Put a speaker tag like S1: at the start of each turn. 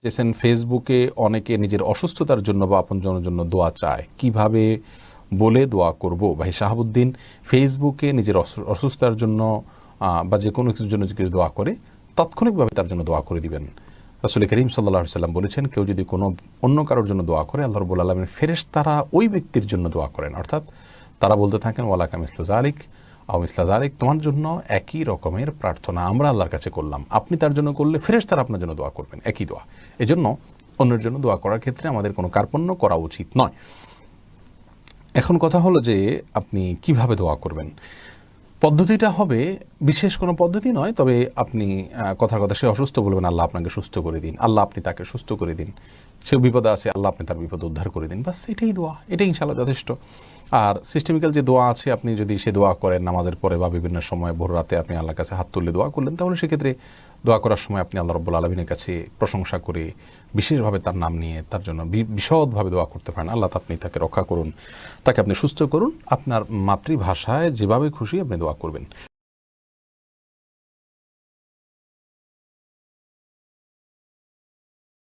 S1: যেছেন ফেসবুকে অনেকে নিজের অসুস্থতার জন্য বা আপনজনের জন্য দোয়া চায়, কিভাবে বলে দোয়া করব? ভাই শাহাবুদ্দিন, ফেসবুকে নিজের অসুস্থতার জন্য বা যে কোনো কিছুর জন্য যদি দোয়া করে, তাৎক্ষণিকভাবে তার জন্য দোয়া করে দিবেন। রাসূল করিম সাল্লাল্লাহু আলাইহি সাল্লাম বলেছেন, কেউ যদি কোনো অন্য কারোর জন্য দোয়া করে, আল্লাহ রাব্বুল আলামিন ফেরেশতারা ওই ব্যক্তির জন্য দোয়া করেন। অর্থাৎ তারা বলতে থাকেন, ওয়ালাকা মিসলু যালিক আও মিসলা যালিক, তোমার জন্য একই রকমের প্রার্থনা আমরা আল্লাহর কাছে করলাম, আপনি তার জন্য করলে ফেরেশতারা আপনার জন্য দোয়া করবেন, একই দোয়া। এজন্য অন্যের জন্য দোয়া করার ক্ষেত্রে আমাদের কোনো কার্পণ্য করা উচিত নয়। এখন কথা হলো যে আপনি কিভাবে দোয়া করবেন। পদ্ধতিটা হবে বিশেষ কোনো পদ্ধতি নয়, তবে আপনি কথার কথা, সে অসুস্থ বলবেন আল্লাহ আপনাকে সুস্থ করে দিন, আল্লাহ আপনি তাকে সুস্থ করে দিন, সে বিপদে আছে আল্লাহ আপনি তার বিপদ উদ্ধার করে দিন, বাস এটাই দোয়া, এটাই ইনশাআল্লাহ যথেষ্ট। আর সিস্টেমিক্যাল যে দোয়া আছে, আপনি যদি সে দোয়া করেন নামাজের পরে বা বিভিন্ন সময় ভোর রাতে আপনি আল্লাহর কাছে হাত তুললে দোয়া করলেন, তাহলে সেক্ষেত্রে দোয়া করার সময় আপনি আল্লাহ রাব্বুল আলামিনের কাছে প্রশংসা করে বিশেষভাবে তার নাম নিয়ে তার জন্য বিশদভাবে দোয়া করতে পারেন। আল্লাহ আপনি তাকে রক্ষা করুন, তাকে আপনি সুস্থ করুন, আপনার মাতৃভাষায় যেভাবে খুশি আপনি দোয়া করবেন।